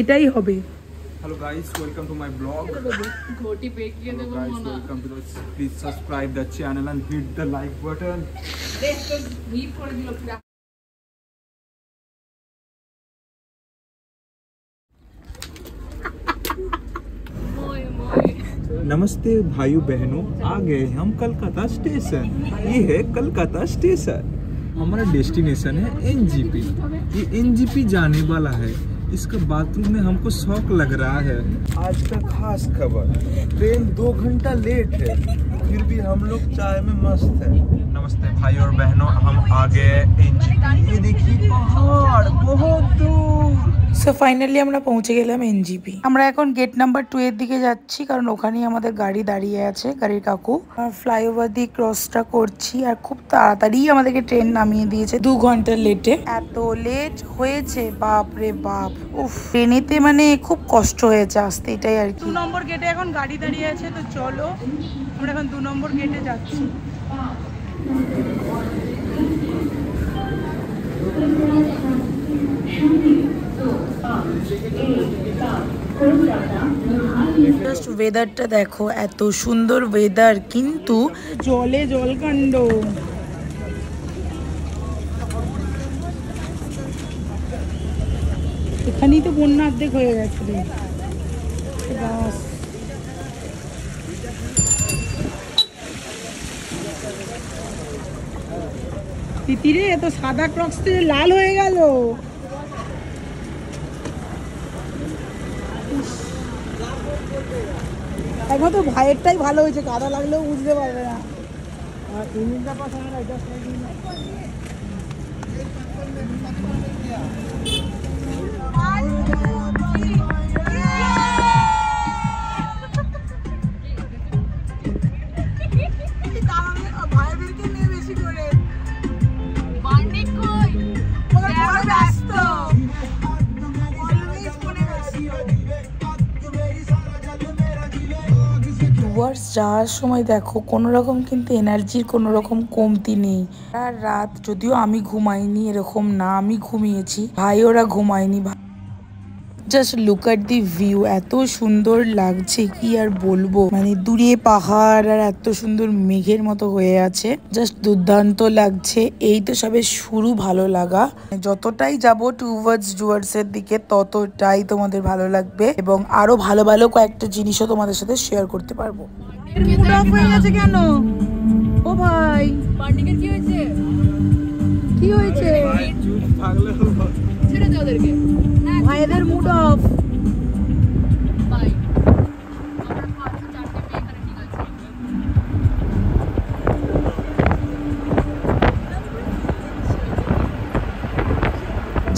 এটাই হবে। Hello guys, welcome to my vlog. Hello guys, welcome to this. Please subscribe the channel and hit the like button. नमस्ते भाइयों बहनों, आ गए हम कलकत्ता स्टेशन। ये है कलकत्ता स्टेशन। हमारा डेस्टिनेशन है एनजीपी। ये एनजीपी जाने वाला है। इसका बाथरूम में हमको शौक लग रहा है। आज का खास खबर, ट्रेन 2 घंटा लेट है, फिर भी हम लोग चाय में मस्त है। नमस्ते भाई और बहनों, हम आ गए एनजीपी। ये देखिए पहाड़ बहुत दूर। সো ফাইনালি আমরা পৌঁছে গেলাম এনজিপি। আমরা এখন গেট নাম্বার 2 এর দিকে যাচ্ছি, কারণ ওখানেই আমাদের গাড়ি দাঁড়িয়ে আছে, গাড়ির কাকু। ফ্লাইওভার দিয়ে ক্রসটা করছি, আর খুব তাড়াতাড়ি আমাদেরকে ট্রেন নামিয়ে দিয়েছে 2 ঘন্টা লেটে। এত লেট হয়েছে, বাপ রে বাপ। উফ, ট্রেনেতে মানে খুব কষ্ট হয়েছে আসতে, এটাই আর কি। 2 নম্বর গেটে এখন গাড়ি দাঁড়িয়ে আছে, তো চলো আমরা এখন 2 নম্বর গেটে যাচ্ছি। জাস্ট ওয়েদারটা দেখো, এত সুন্দর ওয়েদার, কিন্তু জলে জলকাণ্ড। এখানেই তো বন্যা অর্ধেক হয়ে গেছে রে। তিতিরে, এত সাদা ক্রক্স থেকে লাল হয়ে গেল। একমাত্র ভাইয়েরটাই ভালো হয়েছে, কাদা লাগলেও বুঝতে পারবে না। ভাইদেরকে নিয়ে বেশি করে যাওয়ার সময় দেখো কোনো রকম কিন্তু এনার্জির কোনো রকম কমতি নেই। আর রাত যদিও আমি ঘুমাইনি এরকম না, আমি ঘুমিয়েছি, ভাই ওরা ঘুমায়নি। Just look at the view, এত সুন্দর লাগছে কি আর বলবো। মানে দূরে পাহাড় আর এত সুন্দর মেঘের মতো হয়ে আছে, জাস্ট দুর্দান্ত লাগছে। এই তো সবে শুরু ভালো লাগা, যতটাই যাবো টুয়ার্ডস এর দিকে ততটাই তোমাদের ভালো লাগবে, এবং আরো ভালো ভালো কয়েকটা জিনিসও তোমাদের সাথে শেয়ার করতে পারবো। মুড অফ হয়ে গেছে কেন? ও ভাই, পার্টিকের কি হয়েছে? কি হয়েছে? ছেড়ে দাও ওদেরকে। ভাইদের মুড অফ।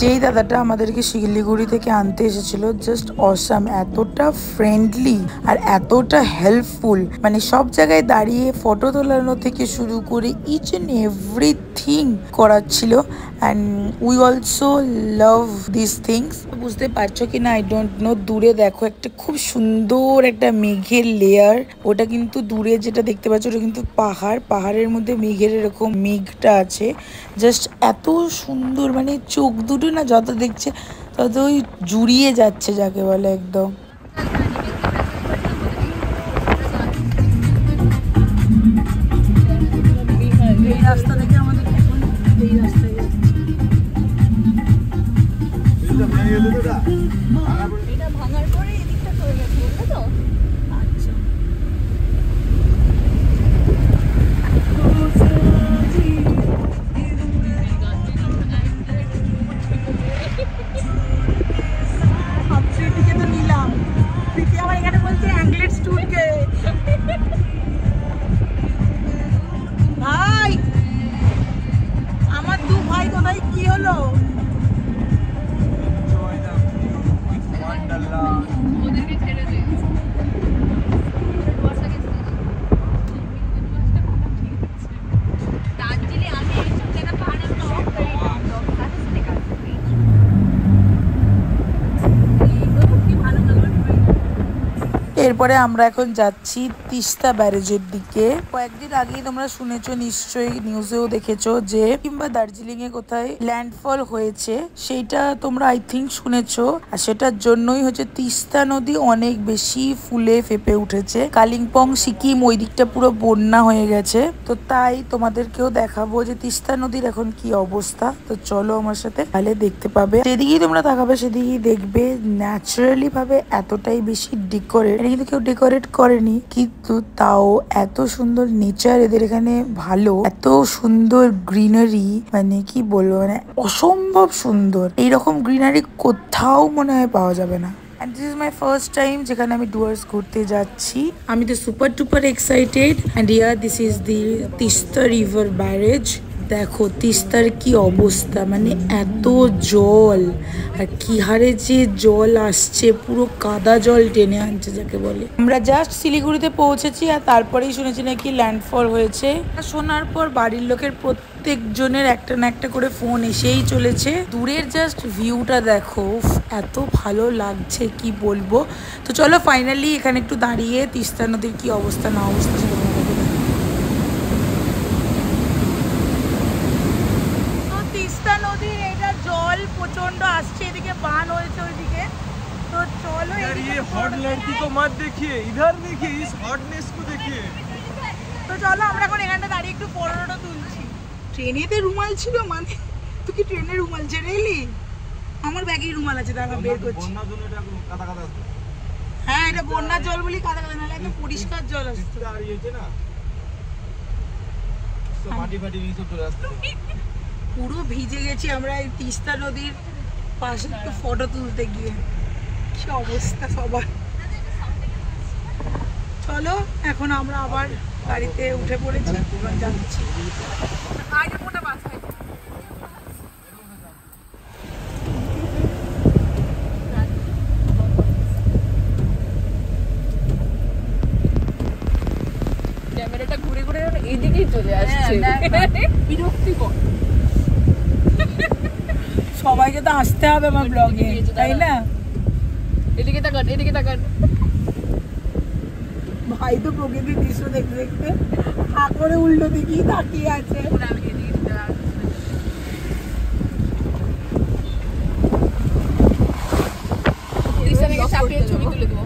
যেই দাদাটা আমাদেরকে শিলিগুড়ি থেকে আনতে এসেছিল, জাস্ট অসাম, এতটা ফ্রেন্ডলি আর এতটা হেল্পফুল। মানে সব জায়গায় দাঁড়িয়ে ফটো তোলানো থেকে শুরু করে ইচ এন্ড এভরিথিং করাচ্ছিল। And we also love this things. বুঝতে পারছো কি না আই ডোন্ট নো, দূরে দেখো একটা খুব সুন্দর একটা মেঘের লেয়ার। ওটা কিন্তু দূরে যেটা দেখতে পাচ্ছ ওটা কিন্তু পাহাড়, পাহাড়ের মধ্যে মেঘের এরকম মেঘটা আছে। জাস্ট এত সুন্দর, মানে চোখ দুটো না যত দেখছে তত ওই জুড়িয়ে যাচ্ছে যাকে বলে একদম। এই রাস্তা থেকে আমাদের এই রাস্তায় এটা ভাঙার পরে এদিকটা চলে গেছে, বুঝলে তো? আচ্ছা, তো নিলাম। প্রীতি আমার এখানে বলছে অ্যাংলেট স্টুডকে। ভাই, আমার 2 ভাই তো ভাই কি হলো? এরপরে আমরা এখন যাচ্ছি তিস্তা ব্যারেজের দিকে। কয়েকদিন আগেই তোমরা শুনেছো নিশ্চয়ই, নিউজেও দেখেছো যে কিংবা দার্জিলিং এ কোথায় ল্যান্ডফল হয়েছে, সেইটা তোমরা আই থিঙ্ক শুনেছো। আর সেটার জন্যই হচ্ছে তিস্তা নদী অনেক বেশি ফুলে ফেপে উঠেছে। কালিম্পং সিকিম ওই দিকটা পুরো বন্যা হয়ে গেছে। তো তাই তোমাদেরকেও দেখাবো যে তিস্তা নদীর এখন কি অবস্থা। তো চলো আমার সাথে, তাহলে দেখতে পাবে। যেদিকেই তোমরা তাকাবে সেদিকেই দেখবে ন্যাচারালি ভাবে এতটাই বেশি ডেকোরেট। এটা কিন্তু কেউ ডেকোরেট করেনি, কিন্তু তাও এত সুন্দর নেচার এদের এখানে, ভালো এত সুন্দর গ্রিনারি, মানে কি বলবো, মানে অসম্ভব সুন্দর। এইরকম গ্রিনারি কোথাও মনে হয় পাওয়া যাবে না। And this is my first time যেখানে আমি ডুয়ার্স ঘুরতে যাচ্ছি। আমি তো super টুপার excited. And here this is the Teesta river barrage. দেখো তিস্তার কি অবস্থা, মানে এত জল, আর কি হারে যে জল আসছে, পুরো কাদা জল টেনে আনছে যাকে বলে। আমরা জাস্ট শিলিগুড়িতে পৌঁছেছি আর তারপরেই শুনেছি নাকি ল্যান্ডফল হয়েছে। শোনার পর বাড়ির লোকের প্রত্যেকজনের একটা না একটা করে ফোন এসেই চলেছে। দূরের জাস্ট ভিউটা দেখো, এত ভালো লাগছে কি বলবো। তো চলো ফাইনালি এখানে একটু দাঁড়িয়ে তিস্তা নদীর কি অবস্থা না অবস্থা সেটা জল প্রচন্ড আসছে, এদিকে বান হয়েছে ওইদিকে। তো চলো ये हॉट लड़की को मत देखिए, इधर देखिए, इस हॉटनेस को देखिए। তো চলো আমরা এখন এখানটা দাঁড়িয়ে একটু ফটোটা তুলছি। ট্রেনেতে রুমাল ছিল, মানে তুই কি ট্রেনে রুমাল ছেড়ে এলি? আমার ব্যাগে রুমাল আছে, দাঁড়া বের করছি। হ্যাঁ এটা বন্যার জল বলি কাদা কাদা, নাহলে একদম পরিষ্কার জল আসছে। পুরো ভিজে গেছি আমরা এই তিস্তা নদীর পাশে একটু ফটো তুলতে গিয়ে। কি অবস্থা সবার। চলো এখন আমরা আবার গাড়িতে উঠে পড়েছি, যাচ্ছি। ক্যামেরাটা ঘুরে ঘুরে এদিকেই চলে আসছে, বিরক্তিকর। সবাইকে তো আসতে হবে আমার ব্লগে, তাই না? এদিকে তাকান, এদিকে তাকান। ভাই তো প্রকৃতির দৃশ্য দেখতে দেখতে হা করে উল্টো দিকেই তাকিয়ে আছে। চাপিয়ে ছবি তুলে দেবো।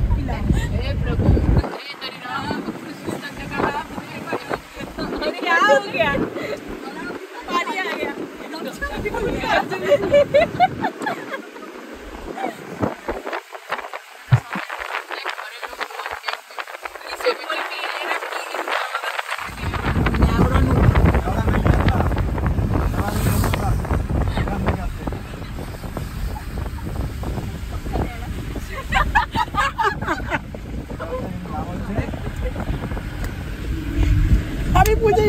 আমি বুঝে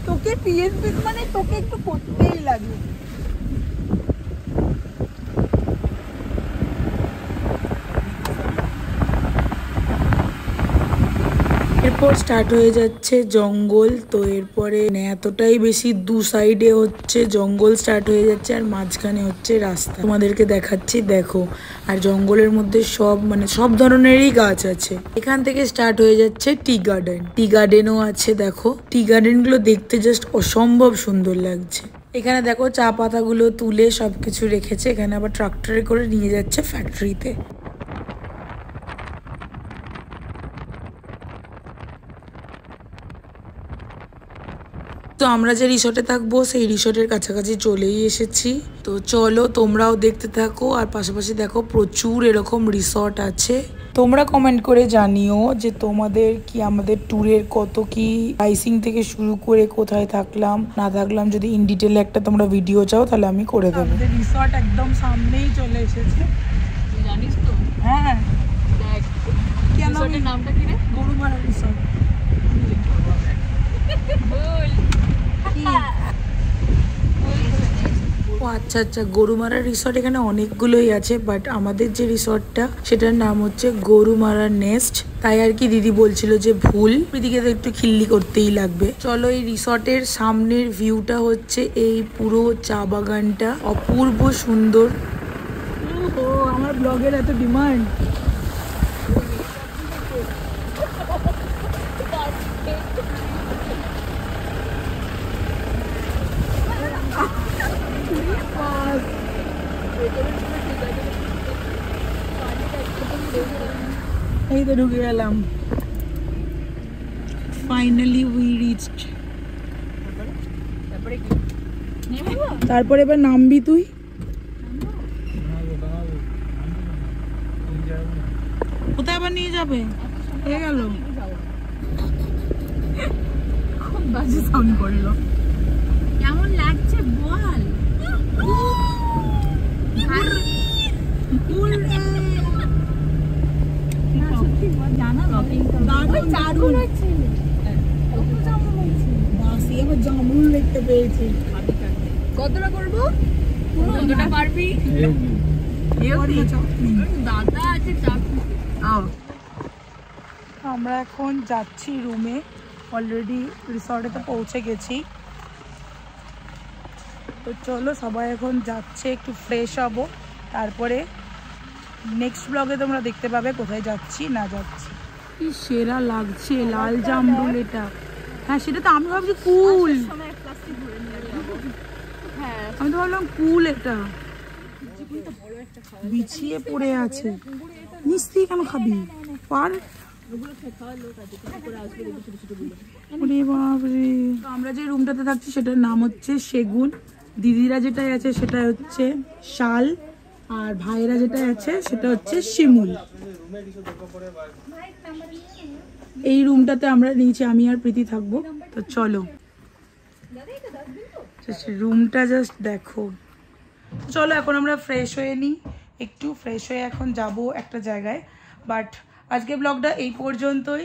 তোকে পিএসপি মানে তোকে একটু করতেই লাগে। এরপর স্টার্ট হয়ে যাচ্ছে জঙ্গল। তো এরপরে এতটাই বেশি দু সাইডে হচ্ছে জঙ্গল স্টার্ট হয়ে যাচ্ছে, আর মাঝখানে হচ্ছে রাস্তা। তোমাদেরকে দেখাচ্ছি দেখো। আর জঙ্গলের মধ্যে সব ধরনেরই গাছ আছে। এখান থেকে স্টার্ট হয়ে যাচ্ছে টি গার্ডেন। টি গার্ডেনও আছে দেখো। টি গার্ডেন গুলো দেখতে জাস্ট অসম্ভব সুন্দর লাগছে। এখানে দেখো চা পাতাগুলো তুলে সবকিছু রেখেছে। এখানে আবার ট্রাক্টরে করে নিয়ে যাচ্ছে ফ্যাক্টরিতে। তো আমরা যে রিসোর্টে থাকবো সেই রিসোর্টের কাছাকাছি চলেই এসেছি। তো চলো তোমরাও দেখতে থাকো, আর পাশাপাশি দেখো প্রচুর এরকম রিসর্ট আছে। তোমরা কমেন্ট করে জানিও যে তোমাদের কি আমাদের ট্যুরের কত কি প্রাইসিং থেকে শুরু করে কোথায় থাকলাম না থাকলাম, যদি ইন ডিটেলে একটা তোমরা ভিডিও চাও তাহলে আমি করে দেবো। রিসর্ট একদম সামনেই চলে এসেছে, জানিস তো? হ্যাঁ দেখ নামটা কি রে? গরুমারা রিসর্ট। বল। ও আচ্ছা আচ্ছা, গরুমারা রিসর্ট এখানে অনেকগুলোই আছে, বাট আমাদের যে রিসর্টটা সেটার নাম হচ্ছে গরুমারা নেস্ট। তাই আর কি দিদি বলছিল যে ভুল, দিদিকে তো একটু খিল্লি করতেই লাগবে। চলো, এই রিসর্টের সামনের ভিউটা হচ্ছে এই পুরো চা বাগানটা, অপূর্ব সুন্দর। ও আমার ব্লগের এত ডিমান্ড। এই তো ঢুকে গেলাম, ফাইনালি উই রিচড। তারপরে এবার নামবি তুই? কোথায় আবার নিয়ে যাবে? হয়ে গেল, খুব বাজে সাউন্ড করলো। কেমন লাগছে বল? জামুন দেখতে পেয়েছি। কতটা করবো? কতটা পারবি? দাদা আছে চাকরি। আমরা এখন যাচ্ছি রুমে, অলরেডি রিসর্টে তো পৌঁছে গেছি। তো চলো, সবাই এখন যাচ্ছে, একটু ফ্রেশ হবো, তারপরে নেক্সট ব্লগে তোমরা দেখতে পাবে কোথায় যাচ্ছি না যাচ্ছি। কি সেরা লাগছে লাল জামরুল এটা। হ্যাঁ, সেটা তো আমি ভাবছি কুল, আমি তো ভাবলাম কুল। এটা বিছিয়ে পড়ে আছে, মিষ্টি কেন খাবি? পার আমরা যে রুমটাতে থাকছি সেটার নাম হচ্ছে সেগুন, দিদিরা যেটা আছে সেটা হচ্ছে শাল, আর ভাইয়েরা যেটা আছে সেটা হচ্ছে শিমুল। এই রুমটাতে আমরা নিচে আমি আর প্রীতি থাকবো। তো চলো, রুমটা জাস্ট দেখো। চলো এখন আমরা ফ্রেশ হয়ে নিই, একটু ফ্রেশ হয়ে এখন যাব একটা জায়গায়। বাট আজকে ব্লগটা এই পর্যন্তই,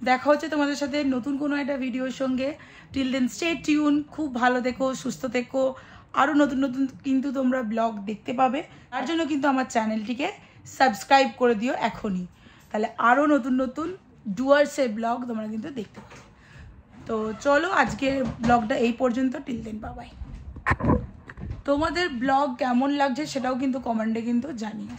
দেখা হচ্ছে তোমাদের সাথে নতুন কোনো একটা ভিডিওর সঙ্গে। টিল দেন স্টে টিউন, খুব ভালো থেকো, সুস্থ থেকো। আরও নতুন নতুন কিন্তু তোমরা ব্লগ দেখতে পাবে, তার জন্য কিন্তু আমার চ্যানেলটিকে সাবস্ক্রাইব করে দিও এখনই, তাহলে আরও নতুন নতুন ডুয়ার্সের ব্লগ তোমরা কিন্তু দেখতে পাবে। তো চলো, আজকের ব্লগটা এই পর্যন্ত, টিল দেন বাবাই। তোমাদের ব্লগ কেমন লাগছে সেটাও কিন্তু কমেন্টে কিন্তু জানিও।